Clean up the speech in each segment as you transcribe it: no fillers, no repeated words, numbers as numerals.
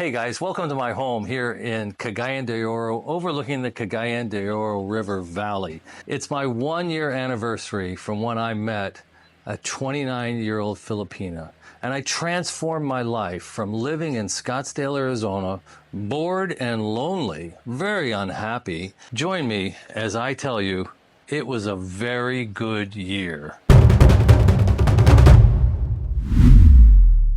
Hey guys, welcome to my home here in Cagayan De Oro, overlooking the Cagayan De Oro River Valley. It's my 1-year anniversary from when I met a 29-year-old Filipina. And I transformed my life from living in Scottsdale, Arizona, bored and lonely, very unhappy. Join me as I tell you, it was a very good year.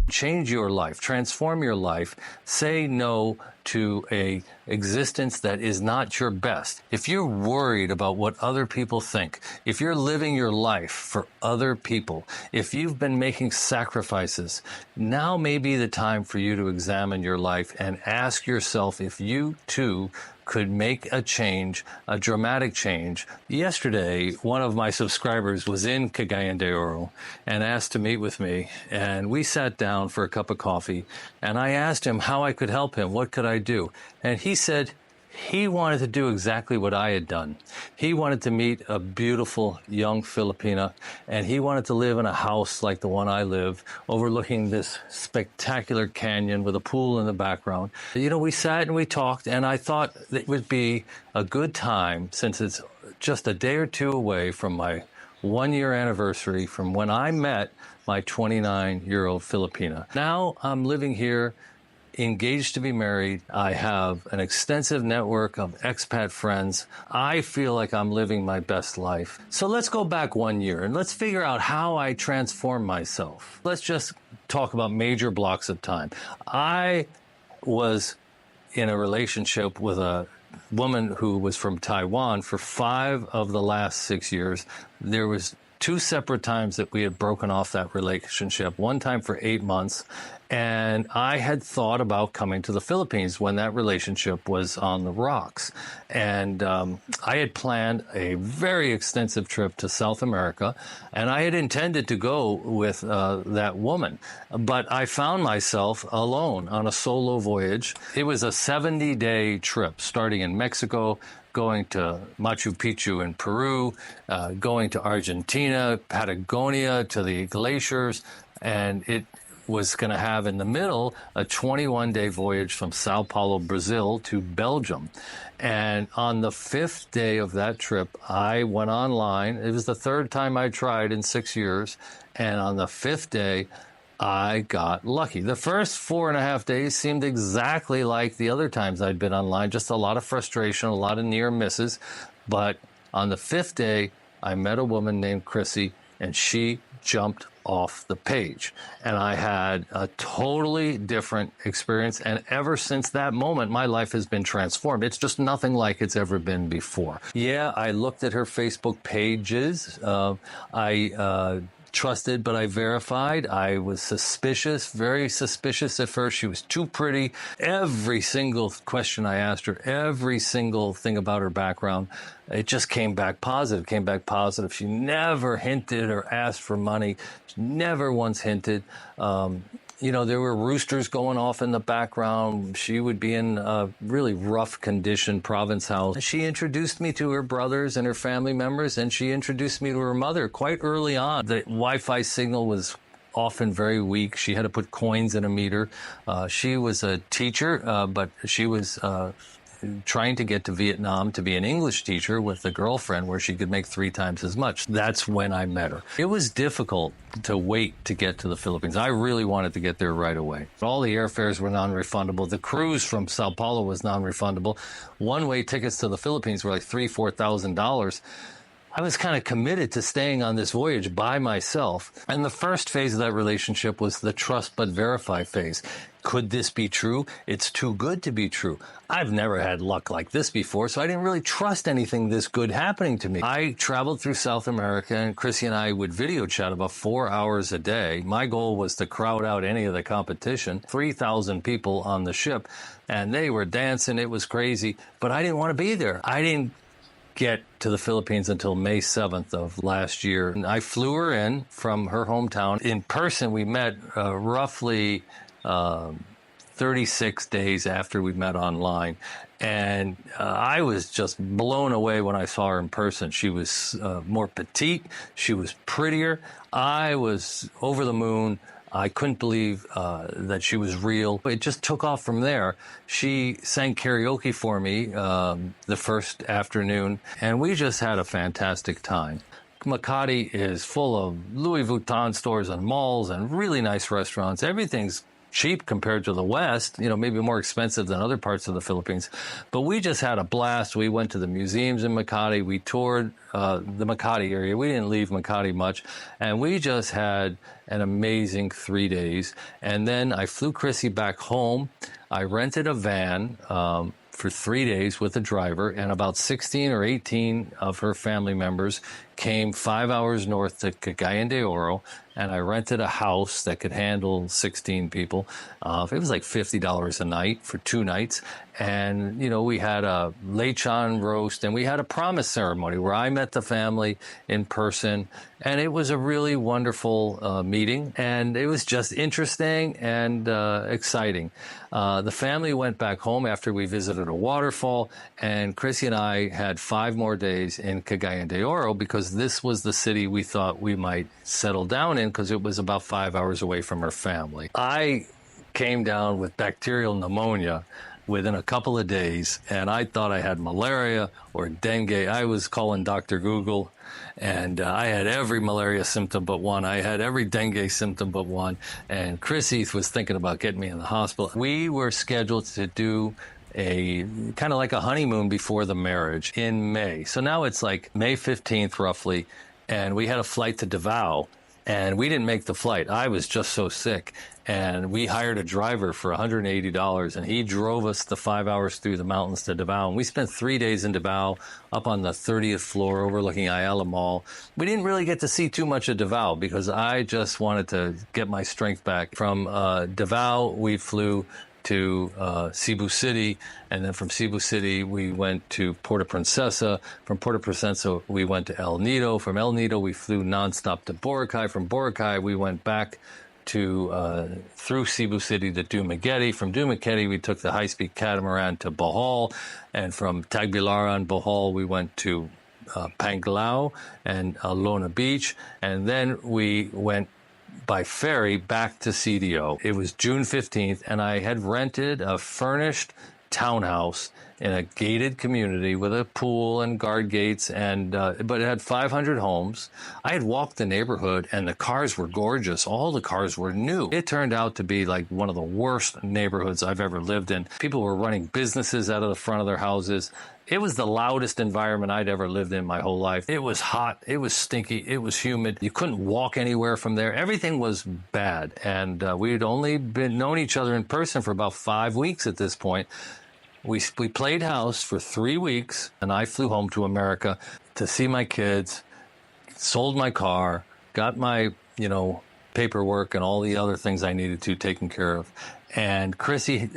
Change your life, transform your life, say no to a existence that is not your best. If you're worried about what other people think, if you're living your life for other people, if you've been making sacrifices, now may be the time for you to examine your life and ask yourself if you too could make a change, a dramatic change. Yesterday, one of my subscribers was in Cagayan de Oro and asked to meet with me, and we sat down for a cup of coffee, and I asked him how I could help him, what could I do? And he said he wanted to do exactly what I had done. He wanted to meet a beautiful young Filipina, and he wanted to live in a house like the one I live, overlooking this spectacular canyon with a pool in the background. You know, we sat and we talked, and I thought it would be a good time, since it's just a day or two away from my 1-year anniversary from when I met my 29-year-old Filipina. Now I'm living here, engaged to be married. I have an extensive network of expat friends. I feel like I'm living my best life. So let's go back 1 year and let's figure out how I transformed myself. Let's just talk about major blocks of time. I was in a relationship with a woman who was from Taiwan for 5 of the last 6 years. There was 2 separate times that we had broken off that relationship, one time for 8 months. And I had thought about coming to the Philippines when that relationship was on the rocks. And I had planned a very extensive trip to South America, and I had intended to go with that woman. But I found myself alone on a solo voyage. It was a 70-day trip, starting in Mexico, going to Machu Picchu in Peru, going to Argentina, Patagonia, to the glaciers, and it was going to have in the middle a 21-day voyage from Sao Paulo, Brazil to Belgium. And on the 5th day of that trip, I went online. It was the 3rd time I tried in 6 years. And on the 5th day, I got lucky. The first 4.5 days seemed exactly like the other times I'd been online, just a lot of frustration, a lot of near misses. But on the 5th day, I met a woman named Chrissy, and she jumped off the page. And I had a totally different experience. And ever since that moment, my life has been transformed. It's just nothing like it's ever been before. Yeah, I looked at her Facebook pages. I trusted, but I verified. I was suspicious, very suspicious at first. She was too pretty. Every single question I asked her, every single thing about her background, it just came back positive, She never hinted or asked for money. She never once hinted. You know, there were roosters going off in the background. She would be in a really rough condition province house. She introduced me to her brothers and her family members, and she introduced me to her mother quite early on. The Wi-Fi signal was often very weak. She had to put coins in a meter. She was a teacher, but she was trying to get to Vietnam to be an English teacher with a girlfriend where she could make 3 times as much. That's when I met her. It was difficult to wait to get to the Philippines. I really wanted to get there right away. All the airfares were non-refundable. The cruise from Sao Paulo was non-refundable. One-way tickets to the Philippines were like $3,000–4,000. I was kind of committed to staying on this voyage by myself. And the first phase of that relationship was the trust but verify phase. Could this be true? It's too good to be true. I've never had luck like this before, so I didn't really trust anything this good happening to me. I traveled through South America, and Chrissy and I would video chat about 4 hours a day. My goal was to crowd out any of the competition. 3,000 people on the ship, and they were dancing. It was crazy, but I didn't want to be there. I didn't get to the Philippines until May 7th of last year. And I flew her in from her hometown. In person, we met roughly 36 days after we met online. And I was just blown away when I saw her in person. She was more petite. She was prettier. I was over the moon I couldn't believe that she was real. It just took off from there. She sang karaoke for me the first afternoon, and we just had a fantastic time. Makati is full of Louis Vuitton stores and malls and really nice restaurants. Everything's cheap compared to the West, maybe more expensive than other parts of the Philippines. But we just had a blast. We went to the museums in Makati. We toured the Makati area. We didn't leave Makati much. And we just had an amazing 3 days. And then I flew Chrissy back home. I rented a van for 3 days with a driver, and about 16 or 18 of her family members came 5 hours north to Cagayan De Oro, and I rented a house that could handle 16 people. It was like $50 a night for 2 nights. And, we had a lechon roast, and we had a promise ceremony where I met the family in person. And it was a really wonderful meeting, and it was just interesting and exciting. The family went back home after we visited a waterfall, and Chrissy and I had 5 more days in Cagayan De Oro because this was the city we thought we might settle down in because it was about 5 hours away from her family. I came down with bacterial pneumonia within a couple of days, and I thought I had malaria or dengue. I was calling Dr. Google, and I had every malaria symptom but one. I had every dengue symptom but one, and Chrissy was thinking about getting me in the hospital. We were scheduled to do a kind of like a honeymoon before the marriage in May. So now it's like May 15th roughly, and we had a flight to Davao, and we didn't make the flight. I was just so sick. And we hired a driver for $180, and he drove us the 5 hours through the mountains to Davao. And we spent 3 days in Davao, up on the 30th floor overlooking Ayala Mall. We didn't really get to see too much of Davao because I just wanted to get my strength back. From Davao, we flew to Cebu City, and then from Cebu City we went to Puerto Princesa. From Puerto Princesa we went to El Nido. From El Nido we flew nonstop to Boracay. From Boracay we went back to through Cebu City to Dumaguete. From Dumaguete we took the high-speed catamaran to Bohol, and from Tagbilaran, Bohol, we went to Panglao and Lona Beach, and then we went by ferry back to CDO. It was June 15th, and I had rented a furnished townhouse in a gated community with a pool and guard gates, and but it had 500 homes. I had walked the neighborhood, and the cars were gorgeous. All the cars were new. It turned out to be like one of the worst neighborhoods I've ever lived in. People were running businesses out of the front of their houses. It was the loudest environment I'd ever lived in my whole life. It was hot. It was stinky. It was humid. You couldn't walk anywhere from there. Everything was bad. And we had only known each other in person for about 5 weeks at this point. We played house for 3 weeks, and I flew home to America to see my kids, sold my car, got my, paperwork and all the other things I needed to taken care of. And Chrissy,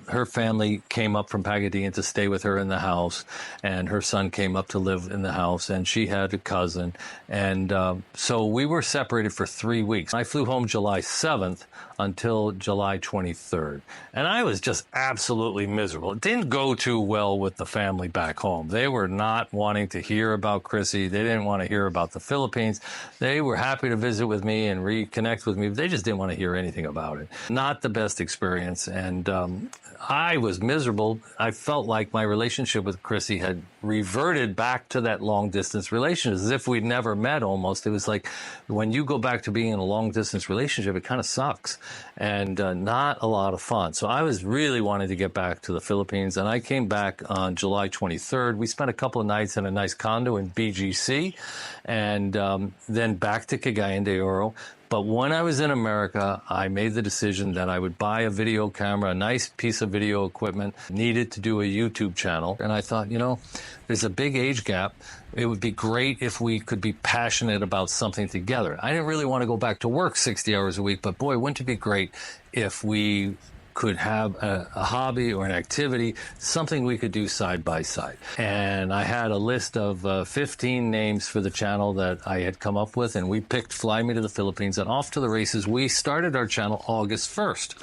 her family came up from Pagadian to stay with her in the house, and her son came up to live in the house, and she had a cousin. And so we were separated for 3 weeks. I flew home July 7th until July 23rd. And I was just absolutely miserable. It didn't go too well with the family back home. They were not wanting to hear about Chrissy. They didn't want to hear about the Philippines. They were happy to visit with me and reconnect with me, but they just didn't want to hear anything about it. Not the best experience. And I was miserable. I felt like my relationship with Chrissy had reverted back to that long-distance relationship, as if we'd never met almost. It was like when you go back to being in a long-distance relationship, it kind of sucks and not a lot of fun. So I was really wanting to get back to the Philippines, and I came back on July 23rd. We spent a couple of nights in a nice condo in BGC, and then back to Cagayan de Oro. But when I was in America, I made the decision that I would buy a video camera, a nice piece of video equipment, needed to do a YouTube channel. And I thought, there's a big age gap. It would be great if we could be passionate about something together. I didn't really want to go back to work 60 hours a week, but boy, wouldn't it be great if we could have a hobby or an activity, something we could do side by side. And I had a list of 15 names for the channel that I had come up with, and we picked Fly Me to the Philippines, and off to the races. We started our channel August 1st.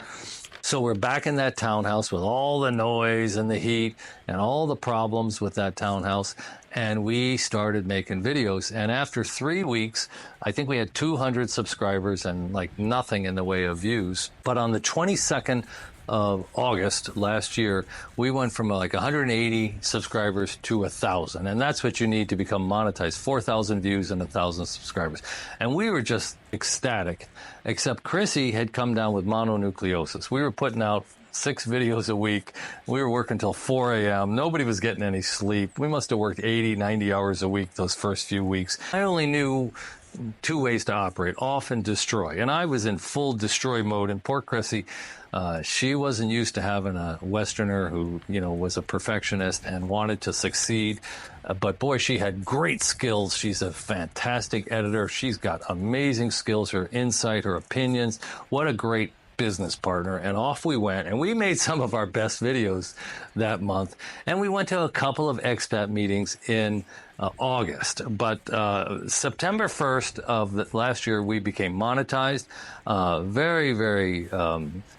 So we're back in that townhouse with all the noise and the heat and all the problems with that townhouse. And we started making videos. And after 3 weeks, I think we had 200 subscribers and like nothing in the way of views. But on the 22nd of August last year, we went from like 180 subscribers to 1,000. And that's what you need to become monetized, 4,000 views and 1,000 subscribers. And we were just ecstatic, except Chrissy had come down with mononucleosis. We were putting out 6 videos a week. We were working till 4 a.m. Nobody was getting any sleep. We must have worked 80, 90 hours a week those first few weeks. I only knew 2 ways to operate, off and destroy. And I was in full destroy mode. And poor Chrissy, she wasn't used to having a Westerner who, was a perfectionist and wanted to succeed. But boy, she had great skills. She's a fantastic editor. She's got amazing skills, her insight, her opinions. What a great business partner. And off we went, and we made some of our best videos that month. And we went to a couple of expat meetings in August. But September 1st of last year, we became monetized. Very, very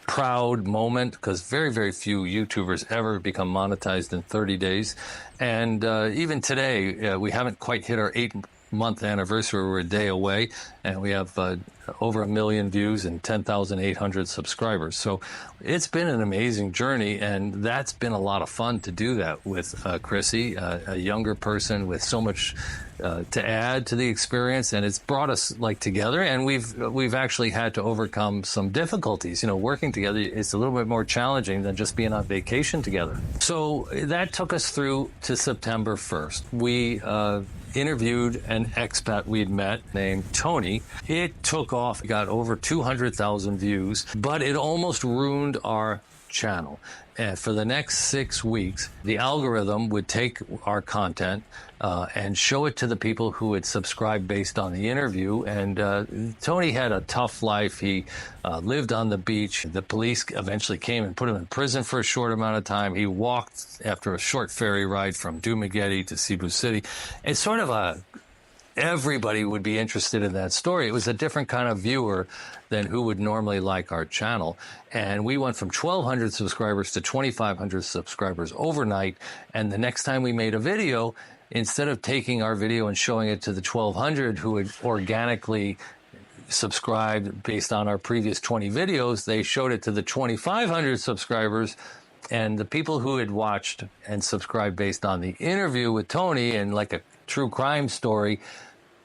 proud moment, because very, very few YouTubers ever become monetized in 30 days. And even today, we haven't quite hit our 8-month anniversary. We're a day away, and we have over 1 million views and 10,800 subscribers. So it's been an amazing journey, and that's been a lot of fun to do that with Chrissy, a younger person with so much to add to the experience, and it's brought us together. And we've actually had to overcome some difficulties. Working together is a little bit more challenging than just being on vacation together. So that took us through to September 1st. We interviewed an expat we'd met named Tony. It took off, got over 200,000 views, but it almost ruined our channel. And for the next 6 weeks, the algorithm would take our content and show it to the people who had subscribed based on the interview. And Tony had a tough life. He lived on the beach. The police eventually came and put him in prison for a short amount of time. He walked after a short ferry ride from Dumaguete to Cebu City. It's sort of everybody would be interested in that story. It was a different kind of viewer than who would normally like our channel. And we went from 1,200 subscribers to 2,500 subscribers overnight. And the next time we made a video, instead of taking our video and showing it to the 1,200 who had organically subscribed based on our previous 20 videos, they showed it to the 2,500 subscribers. And the people who had watched and subscribed based on the interview with Tony and like a true crime story,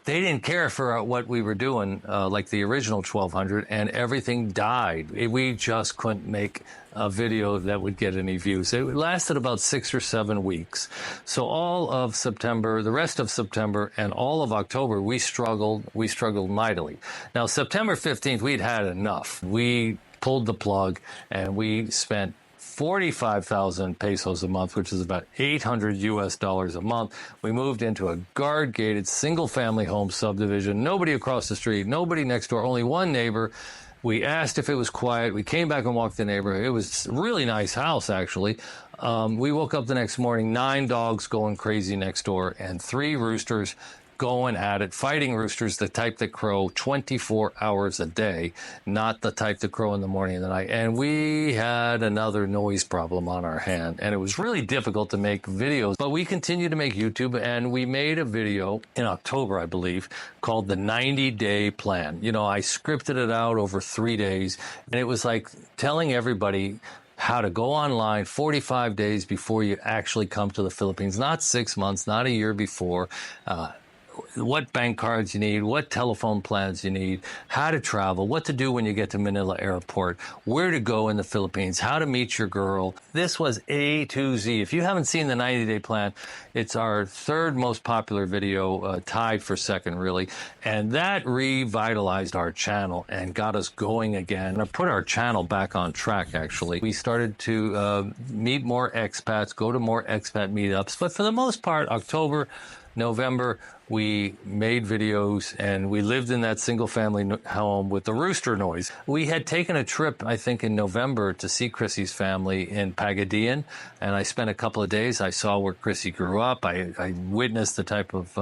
they didn't care for what we were doing, like the original 1,200, and everything died. We just couldn't make a video that would get any views. It lasted about 6 or 7 weeks. So all of September, the rest of September, and all of October, we struggled mightily. Now, September 15th, we'd had enough. We pulled the plug, and we spent 45,000 pesos a month, which is about $800 a month. We moved into a guard-gated single-family home subdivision. Nobody across the street, nobody next door, only one neighbor. We asked if it was quiet. We came back and walked the neighborhood. It was a really nice house, actually. We woke up the next morning, 9 dogs going crazy next door, and 3 roosters going at it, fighting roosters, the type that crow 24 hours a day, not the type that crow in the morning and the night. And we had another noise problem on our hand, and it was really difficult to make videos. But we continued to make YouTube, and we made a video in October, I believe, called the 90-Day Plan. I scripted it out over 3 days, and it was like telling everybody how to go online 45 days before you actually come to the Philippines, not 6 months, not a year before, what bank cards you need, what telephone plans you need, how to travel, what to do when you get to Manila airport, where to go in the Philippines, how to meet your girl. This was A to Z. If you haven't seen the 90-Day Plan, it's our 3rd most popular video, tied for 2nd, really. And that revitalized our channel and got us going again. And put our channel back on track, actually. We started to meet more expats, go to more expat meetups. But for the most part, October, November, we made videos, and we lived in that single family home with the rooster noise. We had taken a trip, I think in November, to see Chrissy's family in Pagadian, and I spent a couple of days. I saw where Chrissy grew up. I witnessed the type of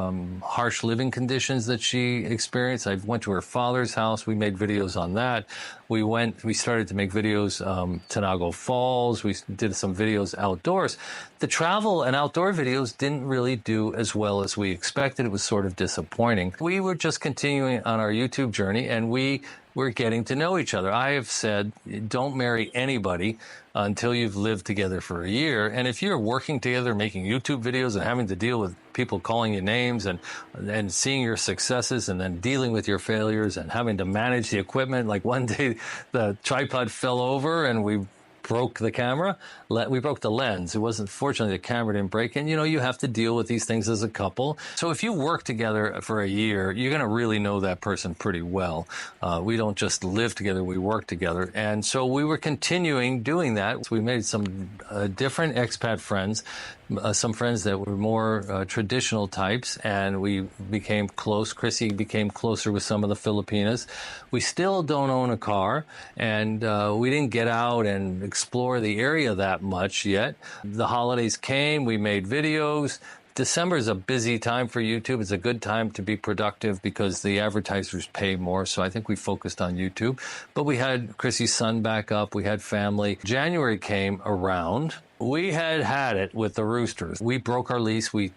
harsh living conditions that she experienced. I went to her father's house. We made videos on that. We started to make videos, Tanago Falls. We did some videos outdoors. The travel and outdoor videos didn't really do as well as we expected. It was sort of disappointing. We were just continuing on our YouTube journey, and we were getting to know each other. I have said, don't marry anybody until you've lived together for a year. And if you're working together, making YouTube videos and having to deal with people calling you names and seeing your successes and then dealing with your failures and having to manage the equipment, like one day the tripod fell over and we broke the camera. We broke the lens. It wasn't, fortunately, the camera didn't break. And, you have to deal with these things as a couple. So if you work together for a year, you're going to really know that person pretty well. We don't just live together, we work together. And so we were continuing doing that. So we made some different expat friends, some friends that were more traditional types, and we became close. Chrissy became closer with some of the Filipinas. We still don't own a car, and we didn't get out and explore the area that much yet. The holidays came, we made videos. December is a busy time for YouTube. It's a good time to be productive because the advertisers pay more. So I think we focused on YouTube. But we had Chrissy's son back up. We had family. January came around. We had it with the roosters. We broke our lease. We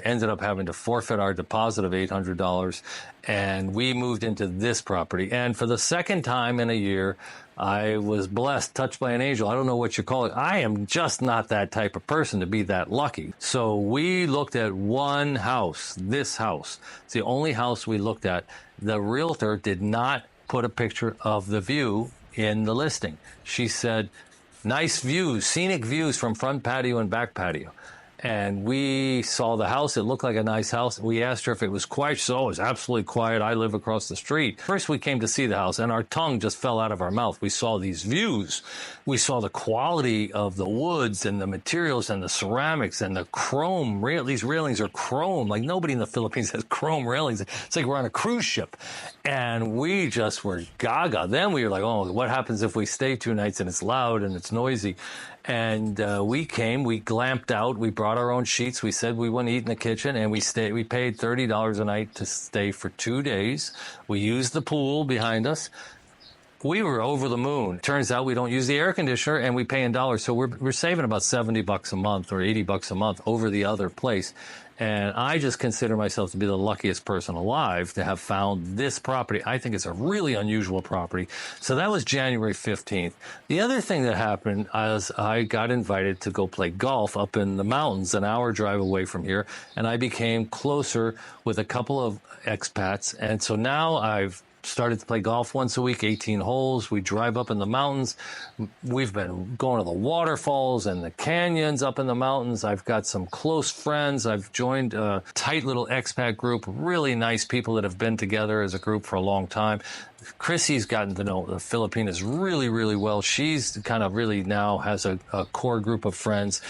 ended up having to forfeit our deposit of $800, and we moved into this property. And for the second time in a year, I was blessed, touched by an angel. I don't know what you call it. I am just not that type of person to be that lucky. So we looked at one house, this house. It's the only house we looked at. The realtor did not put a picture of the view in the listing. She said, nice views, scenic views from front patio and back patio. And we saw the house. It looked like a nice house. We asked her if it was quiet. She said, oh, it's absolutely quiet. I live across the street. First, we came to see the house, and our tongue just fell out of our mouth. We saw these views. We saw the quality of the woods and the materials and the ceramics and the chrome. These railings are chrome. Like nobody in the Philippines has chrome railings. It's like we're on a cruise ship. And we just were gaga. Then we were like, oh, what happens if we stay 2 nights and it's loud and it's noisy? And we glamped out. We brought our own sheets. We said we wouldn't eat in the kitchen, and we paid $30 a night to stay for 2 days. We used the pool behind us. We were over the moon. Turns out we don't use the air conditioner, and we pay in dollars. So we're saving about $70 a month or $80 a month over the other place. And I just consider myself to be the luckiest person alive to have found this property. I think it's a really unusual property. So that was January 15th. The other thing that happened is I got invited to go play golf up in the mountains, an hour drive away from here. And I became closer with a couple of expats. And so now I've started to play golf once a week, 18 holes. We drive up in the mountains. We've been going to the waterfalls and the canyons up in the mountains. I've got some close friends. I've joined a tight little expat group, really nice people that have been together as a group for a long time. Chrissy's gotten to know the Filipinas really, really well. She's kind of really now has a core group of friends.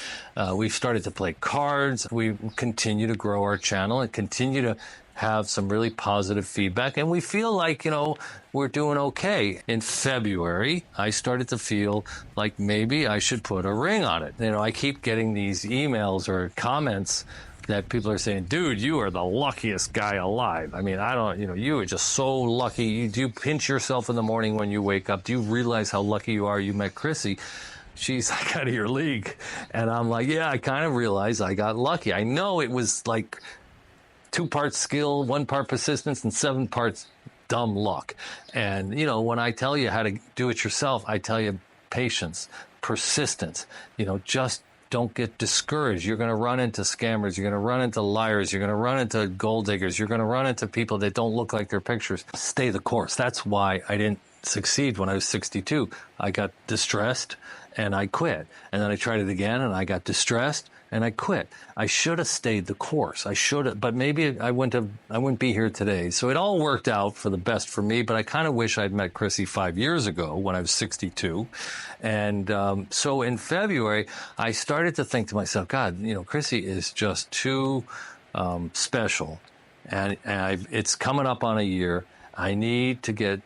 We've started to play cards. We continue to grow our channel and continue to have some really positive feedback, and we feel like, we're doing okay. In February, I started to feel like maybe I should put a ring on it. I keep getting these emails or comments that people are saying, dude, you are the luckiest guy alive. I mean, you are just so lucky. Do you pinch yourself in the morning when you wake up? Do you realize how lucky you are you met Chrissy? She's like out of your league. And I'm like, yeah, I kind of realized I got lucky. I know it was like 2 parts skill, 1 part persistence, and 7 parts dumb luck. And, when I tell you how to do it yourself, I tell you patience, persistence, just don't get discouraged. You're going to run into scammers. You're going to run into liars. You're going to run into gold diggers. You're going to run into people that don't look like their pictures. Stay the course. That's why I didn't succeed when I was 62. I got distressed and I quit. And then I tried it again and I got distressed and I quit. I should have stayed the course. I should have, but maybe I wouldn't be here today. So it all worked out for the best for me, but I kind of wish I'd met Chrissy 5 years ago when I was 62. And so in February, I started to think to myself, God, Chrissy is just too special and it's coming up on a year. I need to get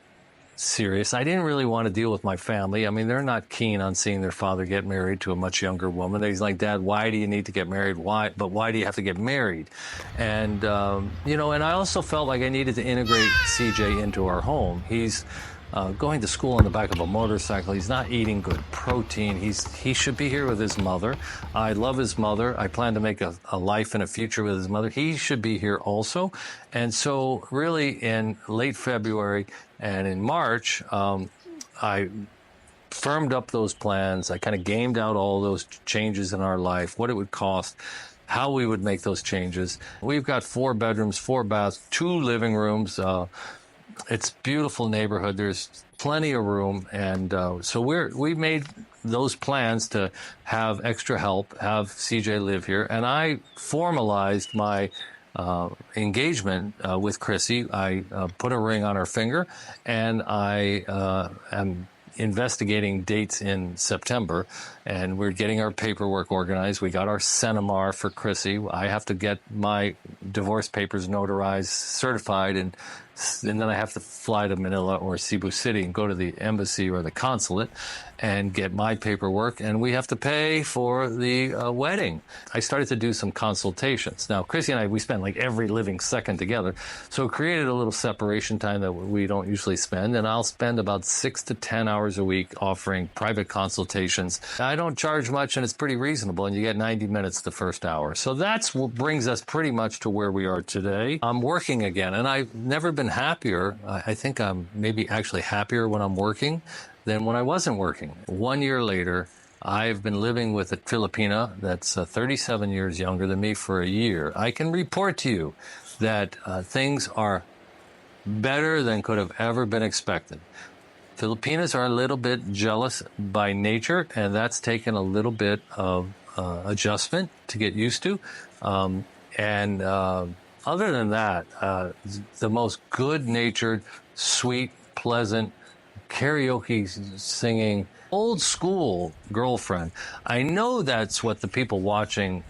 serious. I didn't really want to deal with my family. I mean, they're not keen on seeing their father get married to a much younger woman. He's like, Dad, why do you need to get married? Why? But why do you have to get married? And, and I also felt like I needed to integrate CJ into our home. He's going to school on the back of a motorcycle. He's not eating good protein. He should be here with his mother. I love his mother. I plan to make a life and a future with his mother. He should be here also. And so really in late February and in March, I firmed up those plans. I kind of gamed out all those changes in our life, what it would cost, how we would make those changes. We've got 4 bedrooms, 4 baths, 2 living rooms. It's a beautiful neighborhood. There's plenty of room. And so we made those plans to have extra help, have CJ live here. And I formalized my engagement with Chrissy. I put a ring on her finger, and I am investigating dates in September, and we're getting our paperwork organized. We got our Cenemar for Chrissy. I have to get my divorce papers notarized, certified, and then I have to fly to Manila or Cebu City and go to the embassy or the consulate and get my paperwork, and we have to pay for the wedding. I started to do some consultations. Now, Chrissy and I, we spend like every living second together, so it created a little separation time that we don't usually spend, and I'll spend about 6 to 10 hours a week offering private consultations. I don't charge much, and it's pretty reasonable, and you get 90 minutes the first hour. So that's what brings us pretty much to where we are today. I'm working again, and I've never been happier. I think I'm maybe actually happier when I'm working than when I wasn't working. 1 year later, I've been living with a Filipina that's 37 years younger than me for a year. I can report to you that things are better than could have ever been expected. Filipinas are a little bit jealous by nature, and that's taken a little bit of adjustment to get used to. Other than that, the most good-natured, sweet, pleasant, karaoke singing, old school girlfriend. I know that's what the people watching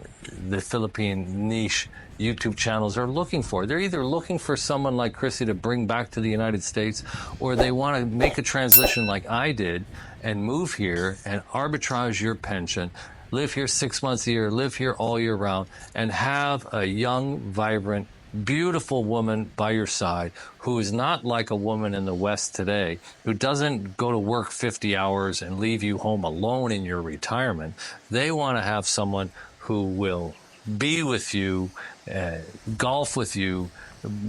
the Philippine niche YouTube channels are looking for. They're either looking for someone like Chrissy to bring back to the United States, or they want to make a transition like I did and move here and arbitrage your pension, live here 6 months a year, live here all year round, and have a young, vibrant, beautiful woman by your side who is not like a woman in the West today, who doesn't go to work 50 hours and leave you home alone in your retirement. They want to have someone who will be with you, golf with you,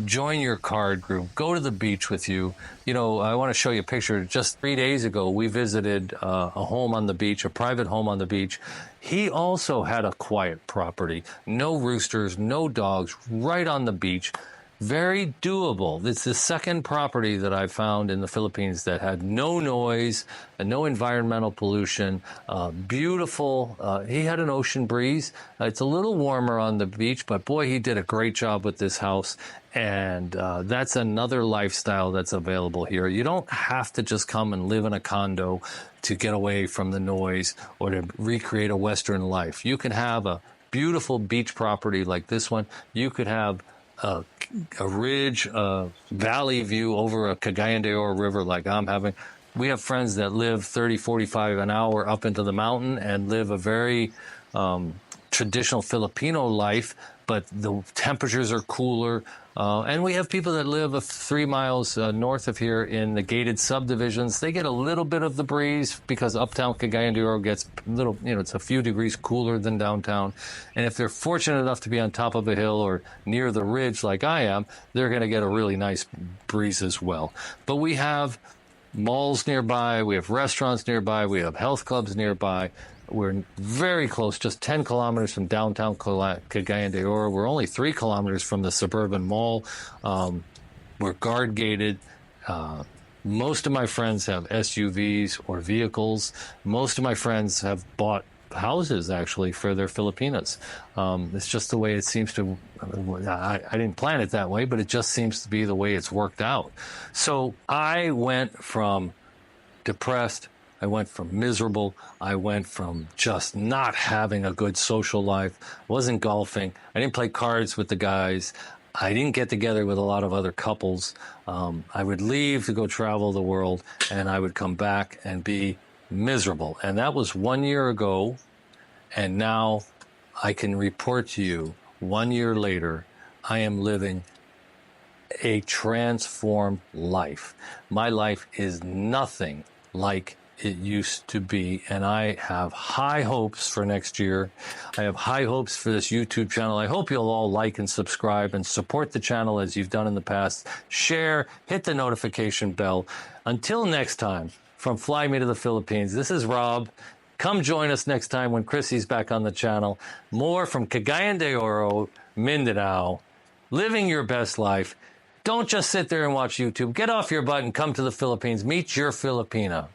join your card group, go to the beach with you. You know, I want to show you a picture. Just 3 days ago, we visited a home on the beach, a private home on the beach. He also had a quiet property, no roosters, no dogs, right on the beach. Very doable. It's the second property that I found in the Philippines that had no noise and no environmental pollution. Beautiful. He had an ocean breeze. It's a little warmer on the beach, but boy, he did a great job with this house. And that's another lifestyle that's available here. You don't have to just come and live in a condo to get away from the noise or to recreate a Western life. You can have a beautiful beach property like this one. You could have a ridge, valley view over a Cagayan De Oro river like I'm having. We have friends that live 30, 45 an hour up into the mountain and live a very traditional Filipino life, but the temperatures are cooler. And we have people that live 3 miles north of here in the gated subdivisions. They get a little bit of the breeze because uptown Cagayan de Oro gets a little, it's a few degrees cooler than downtown. And if they're fortunate enough to be on top of a hill or near the ridge like I am, they're going to get a really nice breeze as well. But we have malls nearby, we have restaurants nearby, we have health clubs nearby. We're very close, just 10 kilometers from downtown Cagayan de Oro. We're only 3 kilometers from the suburban mall. We're guard gated. Most of my friends have SUVs or vehicles. Most of my friends have bought houses, actually, for their Filipinas. It's just the way it seems to, I didn't plan it that way, but it just seems to be the way it's worked out. So I went from depressed, I went from miserable, I went from just not having a good social life, wasn't golfing, I didn't play cards with the guys, I didn't get together with a lot of other couples. I would leave to go travel the world, and I would come back and be miserable. And that was 1 year ago. And now I can report to you 1 year later, I am living a transformed life. My life is nothing like it used to be, and I have high hopes for next year. I have high hopes for this YouTube channel. I hope you'll all like and subscribe and support the channel as you've done in the past. Share, hit the notification bell. Until next time, from Fly Me to the Philippines, this is Rob. Come join us next time when Chrissy's back on the channel. More from Cagayan De Oro, Mindanao. Living your best life. Don't just sit there and watch YouTube. Get off your butt and come to the Philippines. Meet your Filipina.